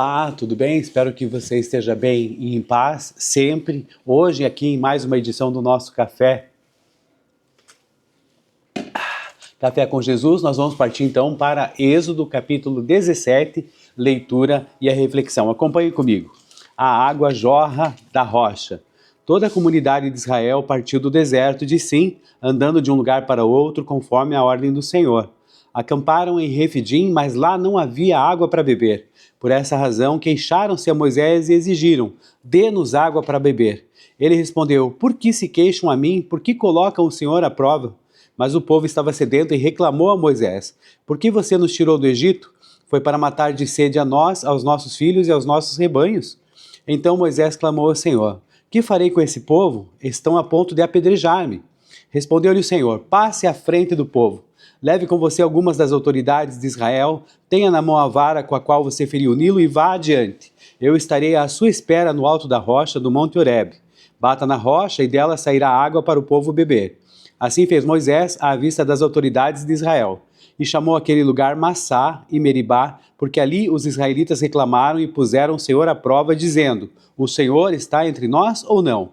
Olá, tudo bem? Espero que você esteja bem e em paz sempre. Hoje aqui em mais uma edição do nosso Café com Jesus, nós vamos partir então para Êxodo capítulo 17, leitura e a reflexão. Acompanhe comigo. A água jorra da rocha. Toda a comunidade de Israel partiu do deserto de Sim, andando de um lugar para outro conforme a ordem do Senhor. Acamparam em Refidim, mas lá não havia água para beber. Por essa razão, queixaram-se a Moisés e exigiram: dê-nos água para beber. Ele respondeu: por que se queixam a mim? Por que colocam o Senhor à prova? Mas o povo estava sedento e reclamou a Moisés: por que você nos tirou do Egito? Foi para matar de sede a nós, aos nossos filhos e aos nossos rebanhos? Então Moisés clamou ao Senhor: que farei com esse povo? Estão a ponto de apedrejar-me. Respondeu-lhe o Senhor: passe à frente do povo. Leve com você algumas das autoridades de Israel, tenha na mão a vara com a qual você feriu o Nilo e vá adiante. Eu estarei à sua espera no alto da rocha do Monte Horebe. Bata na rocha e dela sairá água para o povo beber. Assim fez Moisés à vista das autoridades de Israel. E chamou aquele lugar Massá e Meribá, porque ali os israelitas reclamaram e puseram o Senhor à prova, dizendo: o Senhor está entre nós ou não?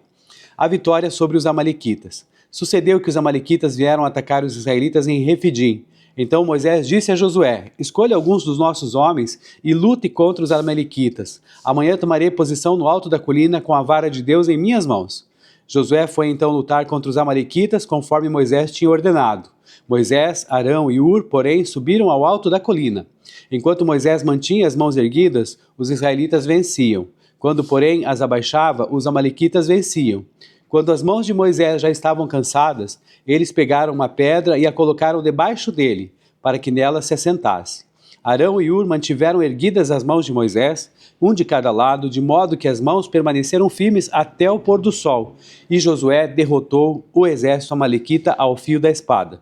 A vitória sobre os amalequitas. Sucedeu que os amalequitas vieram atacar os israelitas em Refidim. Então Moisés disse a Josué: escolha alguns dos nossos homens e lute contra os amalequitas. Amanhã tomarei posição no alto da colina com a vara de Deus em minhas mãos. Josué foi então lutar contra os amalequitas conforme Moisés tinha ordenado. Moisés, Arão e Hur, porém, subiram ao alto da colina. Enquanto Moisés mantinha as mãos erguidas, os israelitas venciam. Quando, porém, as abaixava, os amalequitas venciam. Quando as mãos de Moisés já estavam cansadas, eles pegaram uma pedra e a colocaram debaixo dele, para que nela se assentasse. Arão e Hur mantiveram erguidas as mãos de Moisés, um de cada lado, de modo que as mãos permaneceram firmes até o pôr do sol, e Josué derrotou o exército amalequita ao fio da espada.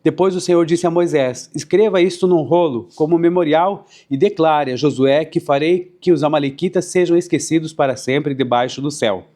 Depois o Senhor disse a Moisés: escreva isto num rolo, como memorial, e declare a Josué que farei que os amalequitas sejam esquecidos para sempre debaixo do céu.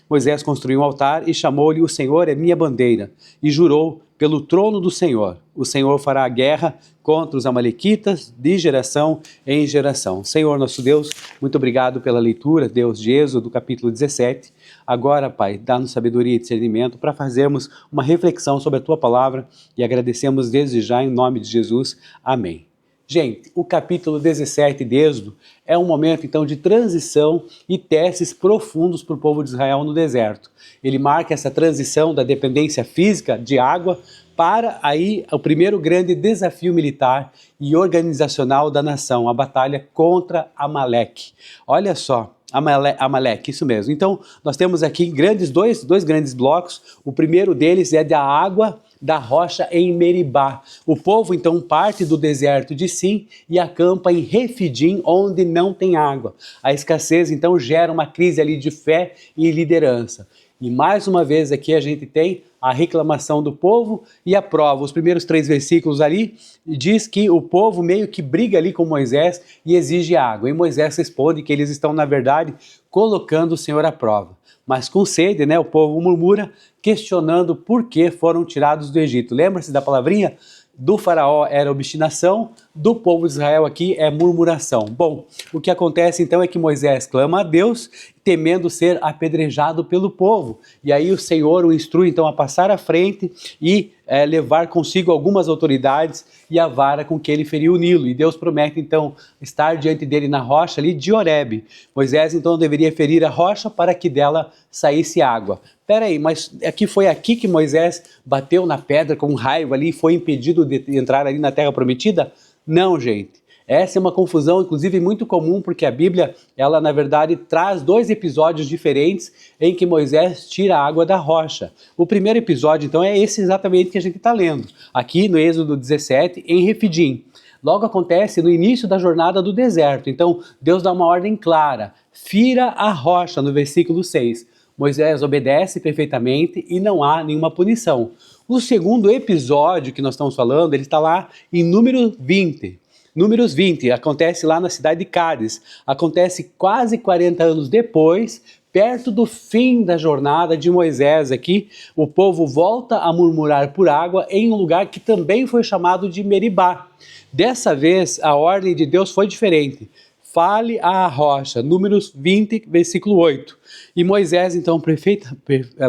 Moisés construiu um altar e chamou-lhe: o Senhor é minha bandeira, e jurou pelo trono do Senhor: o Senhor fará a guerra contra os amalequitas de geração em geração. Senhor nosso Deus, muito obrigado pela leitura, Deus, de Êxodo capítulo 17. Agora, Pai, dá-nos sabedoria e discernimento para fazermos uma reflexão sobre a Tua palavra e agradecemos desde já em nome de Jesus. Amém. Gente, o capítulo 17 de Êxodo é um momento então de transição e testes profundos para o povo de Israel no deserto. Ele marca essa transição da dependência física de água para aí o primeiro grande desafio militar e organizacional da nação, a batalha contra Amaleque. Olha só, Amaleque, isso mesmo. Então, nós temos aqui dois grandes blocos. O primeiro deles é da água da rocha em Meribá. O povo então parte do deserto de Sim e acampa em Refidim, onde não tem água. A escassez então gera uma crise ali de fé e liderança. E mais uma vez aqui a gente tem a reclamação do povo e a prova. Os primeiros 3 versículos ali diz que o povo meio que briga ali com Moisés e exige água. E Moisés responde que eles estão, na verdade, colocando o Senhor à prova. Mas com sede, né, o povo murmura, questionando por que foram tirados do Egito. Lembra-se da palavrinha? Do faraó era obstinação, do povo de Israel aqui é murmuração. Bom, o que acontece então é que Moisés clama a Deus, temendo ser apedrejado pelo povo. E aí o Senhor o instrui então a passar à frente e levar consigo algumas autoridades e a vara com que ele feriu o Nilo. E Deus promete então estar diante dele na rocha ali de Horebe. Moisés então deveria ferir a rocha para que dela saísse água. Peraí, mas foi aqui que Moisés bateu na pedra com raiva ali e foi impedido de entrar ali na terra prometida? Não, gente. Essa é uma confusão, inclusive, muito comum, porque a Bíblia, ela na verdade traz 2 episódios diferentes em que Moisés tira a água da rocha. O primeiro episódio, então, é esse exatamente que a gente está lendo, aqui no Êxodo 17, em Refidim. Logo acontece no início da jornada do deserto. Então, Deus dá uma ordem clara: fira a rocha, no versículo 6. Moisés obedece perfeitamente e não há nenhuma punição. O segundo episódio que nós estamos falando, ele está lá em Números 20. Números 20, acontece lá na cidade de Cádiz. Acontece quase 40 anos depois, perto do fim da jornada de Moisés aqui, o povo volta a murmurar por água em um lugar que também foi chamado de Meribá. Dessa vez, a ordem de Deus foi diferente. fale à rocha, Números 20, versículo 8. E Moisés, então,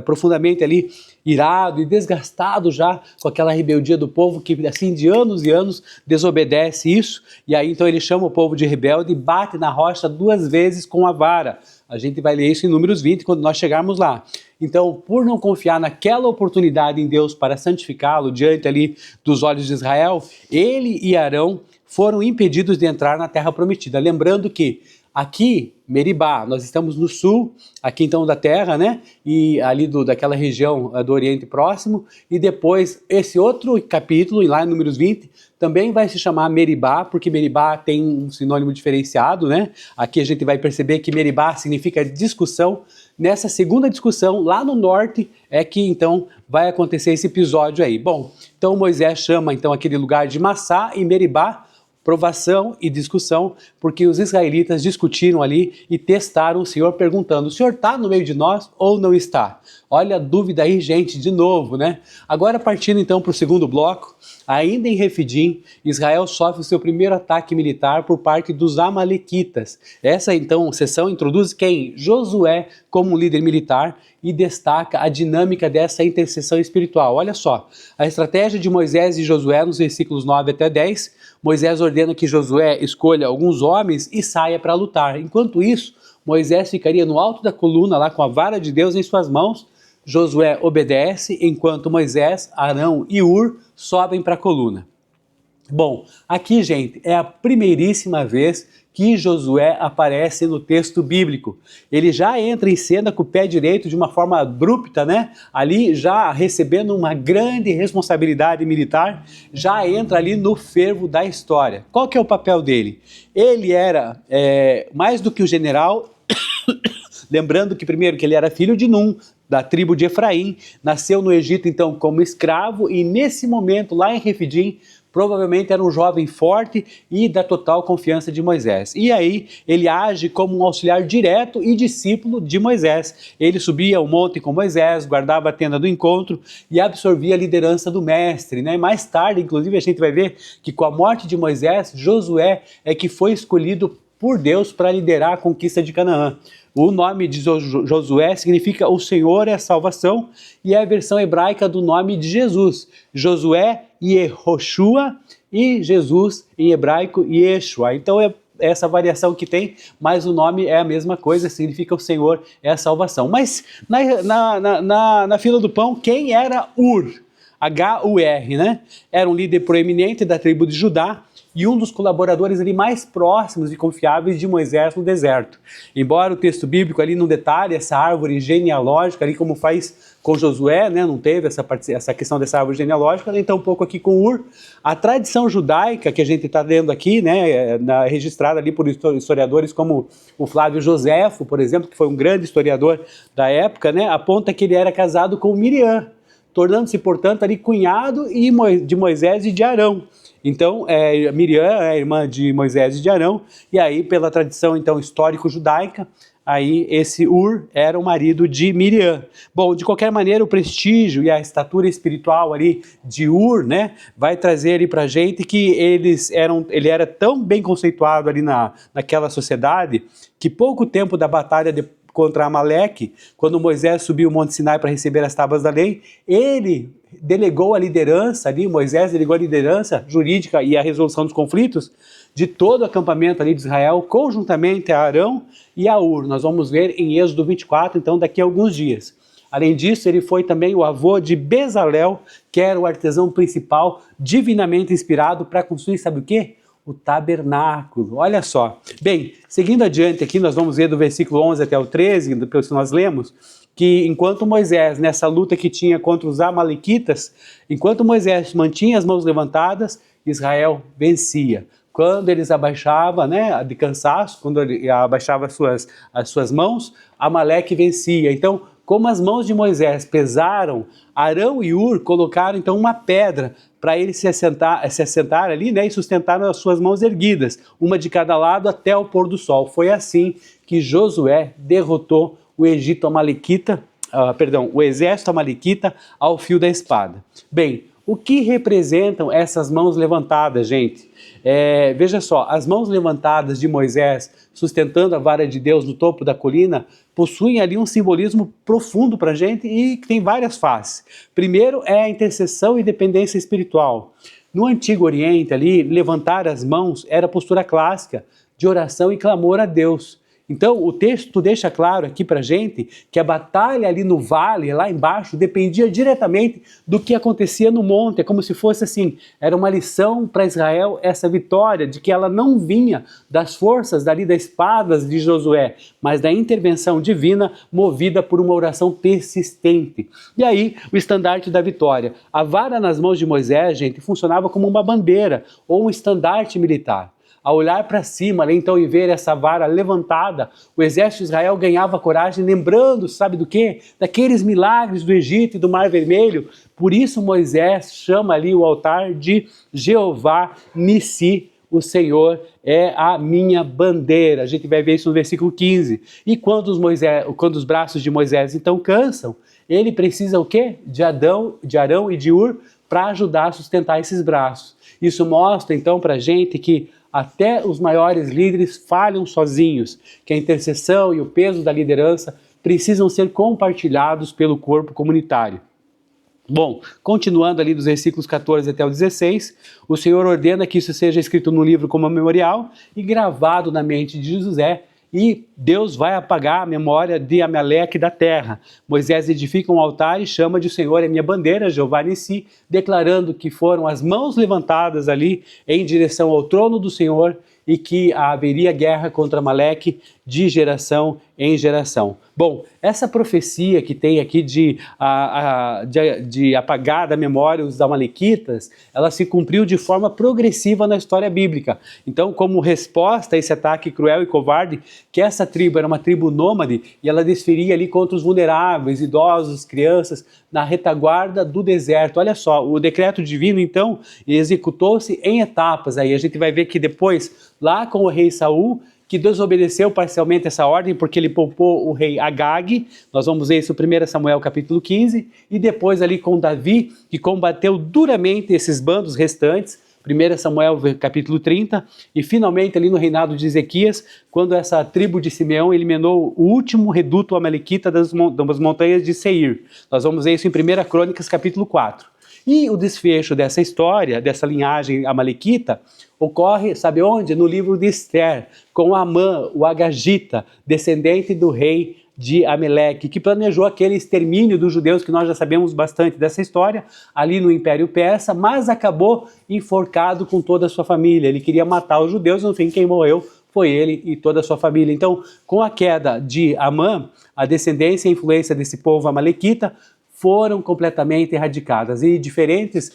profundamente ali, irado e desgastado já com aquela rebeldia do povo que, assim, de anos e anos, desobedece isso. E aí, então, ele chama o povo de rebelde e bate na rocha 2 vezes com a vara. A gente vai ler isso em Números 20, quando nós chegarmos lá. Então, por não confiar naquela oportunidade em Deus para santificá-lo diante ali dos olhos de Israel, ele e Arão foram impedidos de entrar na terra prometida. Lembrando que aqui, Meribá, nós estamos no sul, aqui então da terra, né? E ali daquela região do Oriente Próximo. E depois, esse outro capítulo, lá em Números 20, também vai se chamar Meribá, porque Meribá tem um sinônimo diferenciado, né? Aqui a gente vai perceber que Meribá significa discussão. Nessa segunda discussão, lá no norte, é que então vai acontecer esse episódio aí. Bom, então Moisés chama então aquele lugar de Massá e Meribá, provação e discussão, porque os israelitas discutiram ali e testaram o Senhor perguntando, o Senhor está no meio de nós ou não está? Olha a dúvida aí, gente, de novo, né? Agora partindo então para o segundo bloco, ainda em Refidim, Israel sofre o seu primeiro ataque militar por parte dos amalequitas. Essa então sessão introduz quem? Josué como líder militar e destaca a dinâmica dessa intercessão espiritual. Olha só, a estratégia de Moisés e Josué nos versículos 9 até 10, Moisés ordena que Josué escolha alguns homens e saia para lutar. Enquanto isso, Moisés ficaria no alto da coluna lá com a vara de Deus em suas mãos. Josué obedece, enquanto Moisés, Arão e Hur sobem para a coluna. Bom, aqui, gente, é a primeiríssima vez que Josué aparece no texto bíblico. Ele já entra em cena com o pé direito de uma forma abrupta, né? Ali já recebendo uma grande responsabilidade militar, já entra ali no fervo da história. Qual que é o papel dele? Ele era mais do que o general, lembrando que primeiro que ele era filho de Num, da tribo de Efraim, nasceu no Egito então como escravo e nesse momento lá em Refidim, provavelmente era um jovem forte e da total confiança de Moisés. E aí ele age como um auxiliar direto e discípulo de Moisés. Ele subia o monte com Moisés, guardava a tenda do encontro e absorvia a liderança do mestre, né? Mais tarde, inclusive, a gente vai ver que com a morte de Moisés, Josué é que foi escolhido por Deus para liderar a conquista de Canaã. O nome de Josué significa o Senhor é a salvação e é a versão hebraica do nome de Jesus. Josué, Yehoshua e Jesus em hebraico, Yeshua. Então é essa variação que tem, mas o nome é a mesma coisa, significa o Senhor é a salvação. Mas na fila do pão, quem era Hur? H-U-R, né? Era um líder proeminente da tribo de Judá, e um dos colaboradores ali mais próximos e confiáveis de Moisés no deserto. Embora o texto bíblico ali não detalhe essa árvore genealógica, ali como faz com Josué, né, não teve essa questão dessa árvore genealógica, nem tampouco aqui com Hur. A tradição judaica que a gente está lendo aqui, né, registrada ali por historiadores como o Flávio Joséfo, por exemplo, que foi um grande historiador da época, né, aponta que ele era casado com Miriam, tornando-se, portanto, ali cunhado de Moisés e de Arão. Então, Miriam é a irmã de Moisés e de Arão, e aí, pela tradição, então, histórico-judaica, aí esse Hur era o marido de Miriam. Bom, de qualquer maneira, o prestígio e a estatura espiritual ali de Hur, né, vai trazer ali pra gente que ele era tão bem conceituado ali naquela sociedade, que pouco tempo da batalha contra Amaleque, quando Moisés subiu o Monte Sinai para receber as tábuas da lei, ele delegou a liderança ali, Moisés delegou a liderança jurídica e a resolução dos conflitos de todo o acampamento ali de Israel, conjuntamente a Arão e a Hur. Nós vamos ver em Êxodo 24, então daqui a alguns dias. Além disso, ele foi também o avô de Bezalel, que era o artesão principal, divinamente inspirado para construir, sabe o quê? O tabernáculo. Olha só. Bem, seguindo adiante aqui, nós vamos ver do versículo 11 até o 13, depois que nós lemos, que enquanto Moisés, nessa luta que tinha contra os amalequitas, enquanto Moisés mantinha as mãos levantadas, Israel vencia. Quando eles abaixavam, né, de cansaço, quando ele abaixava as suas mãos, Amaleque vencia. Então, como as mãos de Moisés pesaram, Arão e Hur colocaram então uma pedra para ele se assentar ali, né, e sustentar as suas mãos erguidas, uma de cada lado até o pôr do sol. Foi assim que Josué derrotou o exército amalequita ao fio da espada. Bem, O que representam essas mãos levantadas, gente? Veja só, as mãos levantadas de Moisés, sustentando a vara de Deus no topo da colina, possuem ali um simbolismo profundo para a gente e que tem várias faces. Primeiro é a intercessão e dependência espiritual. No Antigo Oriente, ali, levantar as mãos era a postura clássica de oração e clamor a Deus. Então, o texto deixa claro aqui para a gente que a batalha ali no vale, lá embaixo, dependia diretamente do que acontecia no monte. É como se fosse assim, era uma lição para Israel essa vitória, de que ela não vinha das forças dali das espadas de Josué, mas da intervenção divina movida por uma oração persistente. E aí, o estandarte da vitória. A vara nas mãos de Moisés, gente, funcionava como uma bandeira ou um estandarte militar. Ao olhar para cima, ali, então, e ver essa vara levantada, o exército de Israel ganhava coragem, lembrando, sabe do quê? Daqueles milagres do Egito e do Mar Vermelho. Por isso Moisés chama ali o altar de Jeová Nissi, o Senhor é a minha bandeira. A gente vai ver isso no versículo 15. E quando os braços de Moisés então cansam, ele precisa o quê? De Arão e de Ur para ajudar a sustentar esses braços. Isso mostra então para a gente que até os maiores líderes falham sozinhos, que a intercessão e o peso da liderança precisam ser compartilhados pelo corpo comunitário. Bom, continuando ali dos versículos 14 até o 16, o Senhor ordena que isso seja escrito no livro como memorial e gravado na mente de José, e Deus vai apagar a memória de Amaleque da terra. Moisés edifica um altar e chama de o Senhor é minha bandeira, Jeová Nissi, declarando que foram as mãos levantadas ali em direção ao trono do Senhor e que haveria guerra contra Amaleque de geração em geração. Bom, essa profecia que tem aqui de apagar da memória os amalequitas, ela se cumpriu de forma progressiva na história bíblica. Então, como resposta a esse ataque cruel e covarde, que essa tribo era uma tribo nômade e ela desferia ali contra os vulneráveis, idosos, crianças, na retaguarda do deserto. Olha só, o decreto divino, então, executou-se em etapas. Aí a gente vai ver que depois, lá com o rei Saul, que desobedeceu parcialmente essa ordem porque ele poupou o rei Agag, nós vamos ver isso em 1 Samuel capítulo 15, e depois ali com Davi, que combateu duramente esses bandos restantes, 1 Samuel capítulo 30, e finalmente ali no reinado de Ezequias, quando essa tribo de Simeão eliminou o último reduto amalequita das montanhas de Seir. Nós vamos ver isso em 1 Crônicas capítulo 4. E o desfecho dessa história, dessa linhagem amalequita, ocorre, sabe onde? No livro de Esther, com Amã, o Agagita, descendente do rei de Amaleque, que planejou aquele extermínio dos judeus, que nós já sabemos bastante dessa história, ali no Império Persa, mas acabou enforcado com toda a sua família. Ele queria matar os judeus, no fim quem morreu foi ele e toda a sua família. Então, com a queda de Amã, a descendência e a influência desse povo amalequita foram completamente erradicadas, e diferentes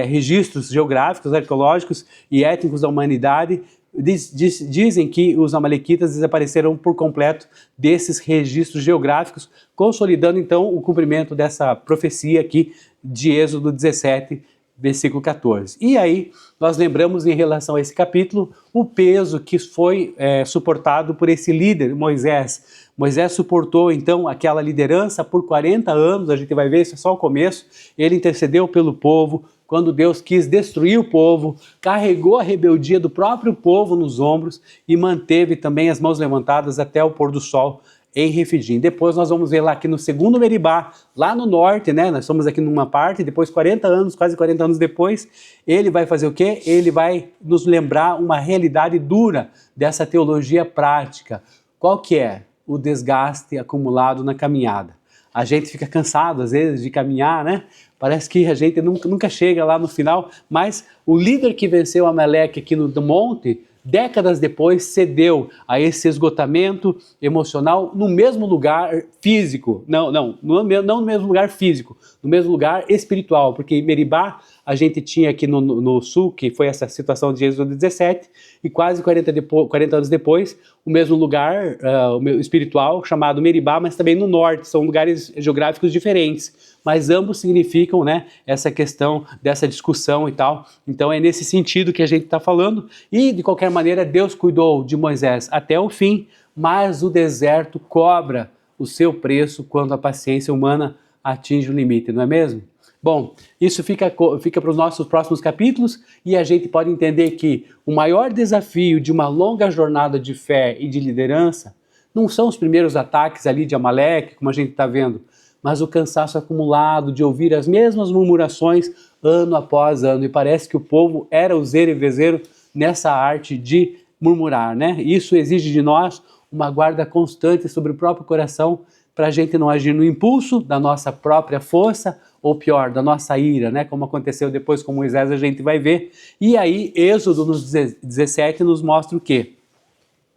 registros geográficos, arqueológicos e étnicos da humanidade dizem que os amalequitas desapareceram por completo desses registros geográficos, consolidando então o cumprimento dessa profecia aqui de Êxodo 17, versículo 14. E aí nós lembramos em relação a esse capítulo o peso que foi suportado por esse líder, Moisés. Moisés suportou então aquela liderança por 40 anos, a gente vai ver, isso é só o começo. Ele intercedeu pelo povo, quando Deus quis destruir o povo, carregou a rebeldia do próprio povo nos ombros e manteve também as mãos levantadas até o pôr do sol em Refidim. Depois nós vamos ver lá aqui no segundo Meribá, lá no norte, né? Nós estamos aqui numa parte, depois 40 anos, quase 40 anos depois, ele vai fazer o quê? Ele vai nos lembrar uma realidade dura dessa teologia prática. Qual que é? O desgaste acumulado na caminhada. A gente fica cansado às vezes de caminhar, né? Parece que a gente nunca chega lá no final, mas o líder que venceu Amaleque aqui no monte, décadas depois, cedeu a esse esgotamento emocional no mesmo lugar físico. Não no mesmo lugar físico, no mesmo lugar espiritual, porque em Meribá a gente tinha aqui no sul, que foi essa situação de Êxodo 17, e quase 40 anos depois, o mesmo lugar espiritual chamado Meribá, mas também no norte, são lugares geográficos diferentes, mas ambos significam, né, essa questão dessa discussão e tal. Então é nesse sentido que a gente está falando, e de qualquer maneira Deus cuidou de Moisés até o fim, mas o deserto cobra o seu preço quando a paciência humana atinge o limite, não é mesmo? Bom, isso fica para os nossos próximos capítulos e a gente pode entender que o maior desafio de uma longa jornada de fé e de liderança não são os primeiros ataques ali de Amaleque, como a gente está vendo, mas o cansaço acumulado de ouvir as mesmas murmurações ano após ano. E parece que o povo era o zero e vezeiro nessa arte de murmurar, né? Isso exige de nós uma guarda constante sobre o próprio coração para a gente não agir no impulso da nossa própria força, ou pior, da nossa ira, né? Como aconteceu depois com Moisés, a gente vai ver. E aí, Êxodo nos 17 nos mostra o quê?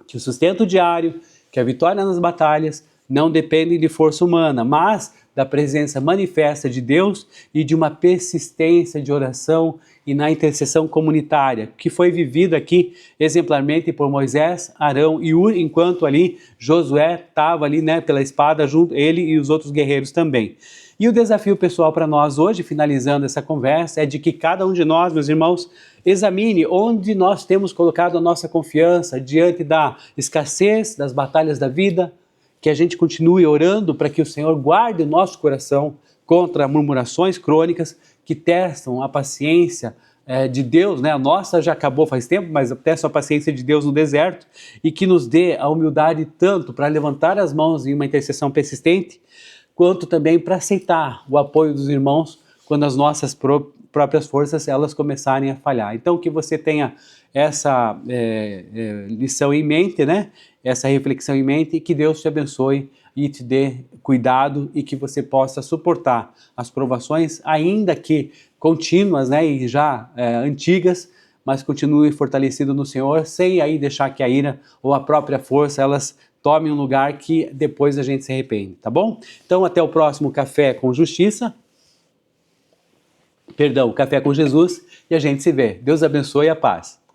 Que o sustento diário, que a vitória nas batalhas não dependem de força humana, mas da presença manifesta de Deus e de uma persistência de oração e na intercessão comunitária, que foi vivida aqui exemplarmente por Moisés, Arão e Ur, enquanto ali Josué estava ali, né, pela espada, junto ele e os outros guerreiros também. E o desafio pessoal para nós hoje, finalizando essa conversa, é de que cada um de nós, meus irmãos, examine onde nós temos colocado a nossa confiança diante da escassez, das batalhas da vida, que a gente continue orando para que o Senhor guarde o nosso coração contra murmurações crônicas que testam a paciência de Deus, né? A nossa já acabou faz tempo, mas testa a paciência de Deus no deserto e que nos dê a humildade tanto para levantar as mãos em uma intercessão persistente, quanto também para aceitar o apoio dos irmãos quando as nossas próprias forças elas começarem a falhar. Então que você tenha essa lição em mente, né? Essa reflexão em mente, e que Deus te abençoe e te dê cuidado e que você possa suportar as provações, ainda que contínuas, né, e já antigas, mas continue fortalecido no Senhor, sem aí deixar que a ira ou a própria força elas tomem um lugar que depois a gente se arrepende, tá bom? Então até o próximo Café com Justiça, Café com Jesus, e a gente se vê. Deus abençoe e a paz.